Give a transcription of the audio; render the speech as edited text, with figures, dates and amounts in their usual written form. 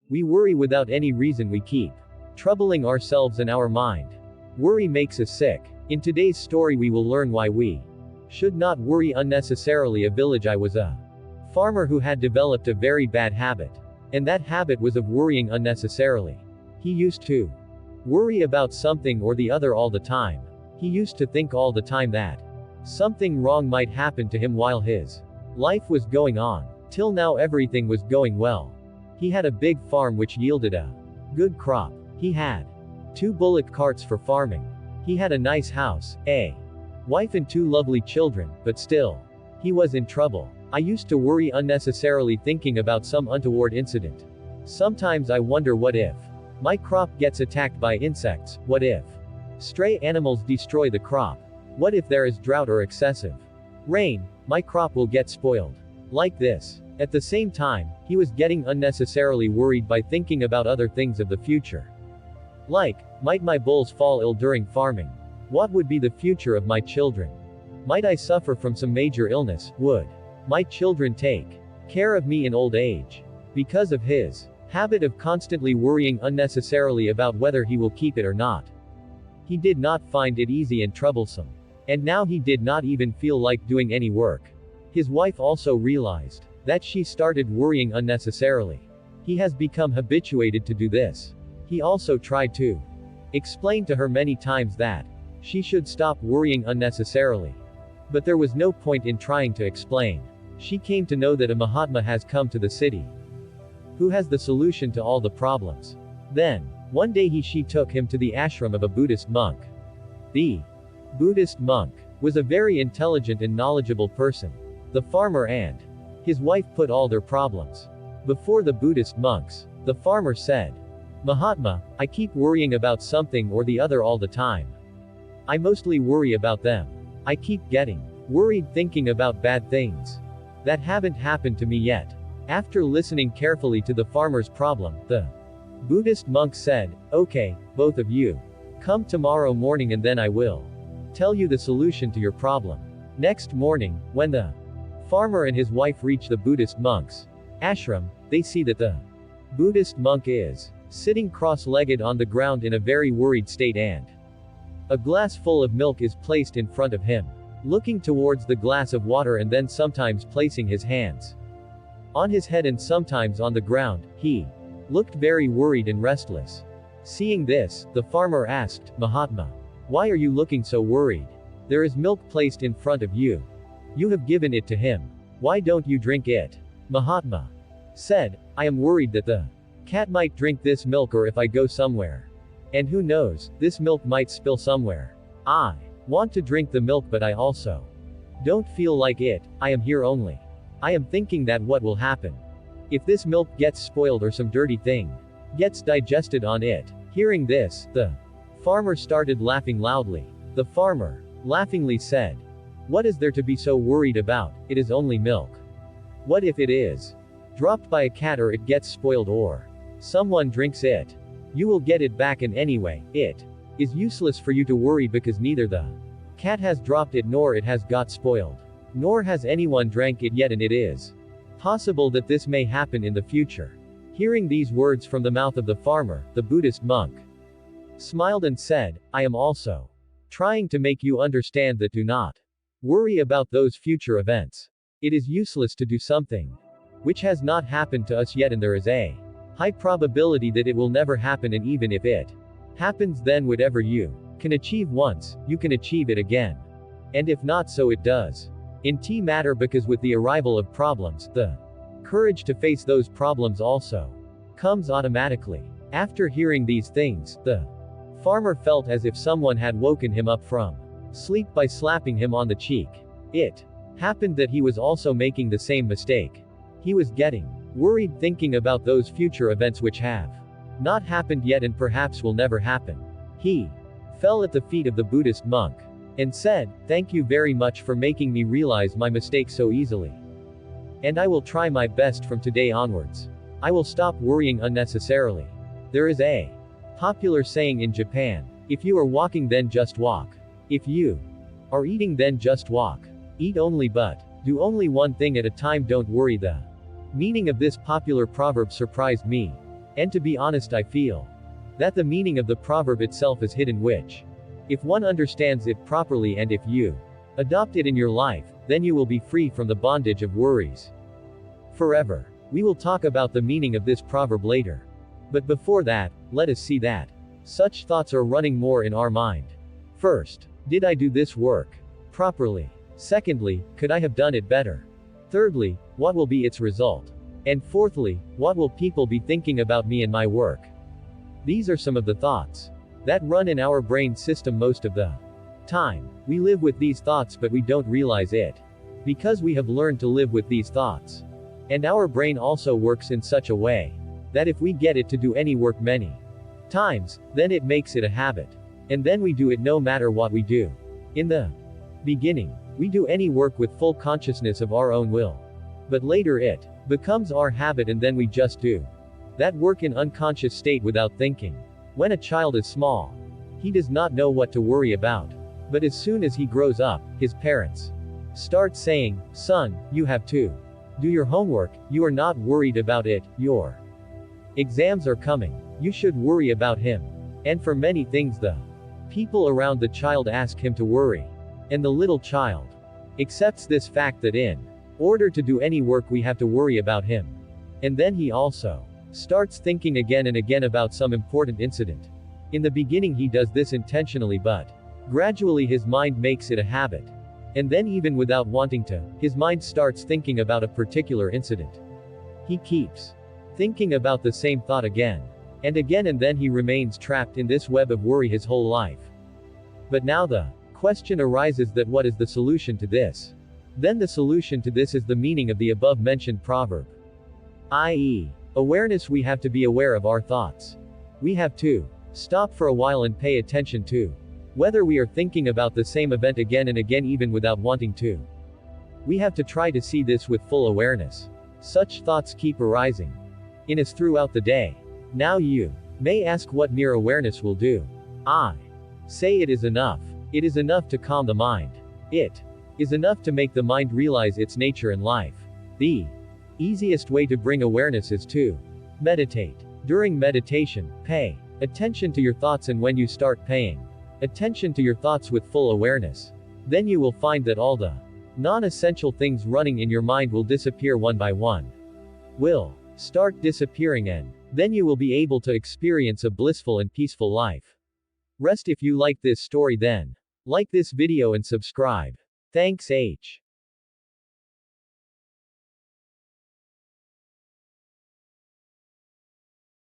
We worry without any reason. We keep troubling ourselves and our mind. Worry makes us sick. In today's story we will learn why we should not worry unnecessarily. A village. I was a farmer who had developed a very bad habit. And that habit was of worrying unnecessarily. He used to worry about something or the other all the time. He used to think all the time that something wrong might happen to him while his life was going on. Till now everything was going well. He had a big farm which yielded a good crop. He had 2 bullock carts for farming. He had a nice house, a wife and 2 lovely children, but still, he was in trouble. I used to worry unnecessarily thinking about some untoward incident. Sometimes I wonder, what if my crop gets attacked by insects? What if stray animals destroy the crop? What if there is drought or excessive rain? My crop will get spoiled. Like this. At the same time, he was getting unnecessarily worried by thinking about other things of the future. Like, might my bulls fall ill during farming? What would be the future of my children? Might I suffer from some major illness? Would my children take care of me in old age? Because of his habit of constantly worrying unnecessarily about whether he will keep it or not, he did not find it easy and troublesome. And now he did not even feel like doing any work. His wife also realized that she started worrying unnecessarily. He has become habituated to do this. He also tried to explain to her many times that she should stop worrying unnecessarily. But there was no point in trying to explain. She came to know that a Mahatma has come to the city who has the solution to all the problems. Then, one day she took him to the ashram of a Buddhist monk. The Buddhist monk was a very intelligent and knowledgeable person. The farmer and his wife put all their problems before the Buddhist monks. The farmer said, "Mahatma, I keep worrying about something or the other all the time. I mostly worry about them. I keep getting worried thinking about bad things that haven't happened to me yet." After listening carefully to the farmer's problem, the Buddhist monk said, "Okay, both of you, come tomorrow morning and then I will tell you the solution to your problem." Next morning, when the farmer and his wife reach the Buddhist monk's ashram, they see that the Buddhist monk is sitting cross-legged on the ground in a very worried state, and a glass full of milk is placed in front of him. Looking towards the glass of water and then sometimes placing his hands on his head and sometimes on the ground, he looked very worried and restless. Seeing this, the farmer asked, "Mahatma, why are you looking so worried? There is milk placed in front of you. You have given it to him. Why don't you drink it?" Mahatma said, "I am worried that the cat might drink this milk, or if I go somewhere, and who knows, this milk might spill somewhere. I want to drink the milk, but I also don't feel like it. I am here only. I am thinking that what will happen if this milk gets spoiled or some dirty thing gets digested on it." Hearing this, the farmer started laughing loudly. The farmer laughingly said, "What is there to be so worried about? It is only milk. What if it is dropped by a cat, or it gets spoiled, or someone drinks it? You will get it back, and anyway, it is useless for you to worry, because neither the cat has dropped it nor it has got spoiled. Nor has anyone drank it yet, and it is possible that this may happen in the future." Hearing these words from the mouth of the farmer, the Buddhist monk smiled and said, "I am also trying to make you understand that do not worry about those future events. It is useless to do something which has not happened to us yet, and there is a high probability that it will never happen, and even if it happens, then whatever you can achieve once, you can achieve it again. And if not so, it does in T matter, because with the arrival of problems, the courage to face those problems also comes automatically." After hearing these things, the farmer felt as if someone had woken him up from sleep by slapping him on the cheek. It happened that he was also making the same mistake. He was getting worried thinking about those future events which have not happened yet and perhaps will never happen. He fell at the feet of the Buddhist monk and said, "Thank you very much for making me realize my mistake so easily. And I will try my best from today onwards. I will stop worrying unnecessarily." There is a popular saying in Japan, "If you are walking, then just walk. If you are eating, then just walk. Eat only, but do only one thing at a time. Don't worry." The meaning of this popular proverb surprised me. And to be honest, I feel that the meaning of the proverb itself is hidden, which, if one understands it properly and if you adopt it in your life, then you will be free from the bondage of worries forever. We will talk about the meaning of this proverb later. But before that, let us see that such thoughts are running more in our mind. First, did I do this work properly? Secondly, could I have done it better? Thirdly, what will be its result? And fourthly, what will people be thinking about me and my work? These are some of the thoughts that run in our brain system most of the time. We live with these thoughts, but we don't realize it, because we have learned to live with these thoughts. And our brain also works in such a way that if we get it to do any work many times, then it makes it a habit. And then we do it no matter what we do. In the beginning, we do any work with full consciousness of our own will. But later it becomes our habit, and then we just do that work in unconscious state without thinking. When a child is small, he does not know what to worry about. But as soon as he grows up, his parents start saying, "Son, you have to do your homework, you are not worried about it, your exams are coming. You should worry about him." And for many things the people around the child ask him to worry. And the little child accepts this fact that in order to do any work we have to worry about him. And then he also starts thinking again and again about some important incident. In the beginning he does this intentionally, but gradually his mind makes it a habit. And then even without wanting to, his mind starts thinking about a particular incident. He keeps thinking about the same thought again and again, and then he remains trapped in this web of worry his whole life. But now the question arises that what is the solution to this? Then the solution to this is the meaning of the above mentioned proverb, i.e., awareness. We have to be aware of our thoughts. We have to stop for a while and pay attention to whether we are thinking about the same event again and again even without wanting to. We have to try to see this with full awareness. Such thoughts keep arising in us throughout the day. Now you may ask what mere awareness will do. I say it is enough. It is enough to calm the mind. It is enough to make the mind realize its nature and life. The easiest way to bring awareness is to meditate. During meditation, pay attention to your thoughts, and when you start paying attention to your thoughts with full awareness, then you will find that all the non-essential things running in your mind will disappear one by one. Will start disappearing, and then you will be able to experience a blissful and peaceful life. Rest. If you like this story, then like this video and subscribe. Thanks H.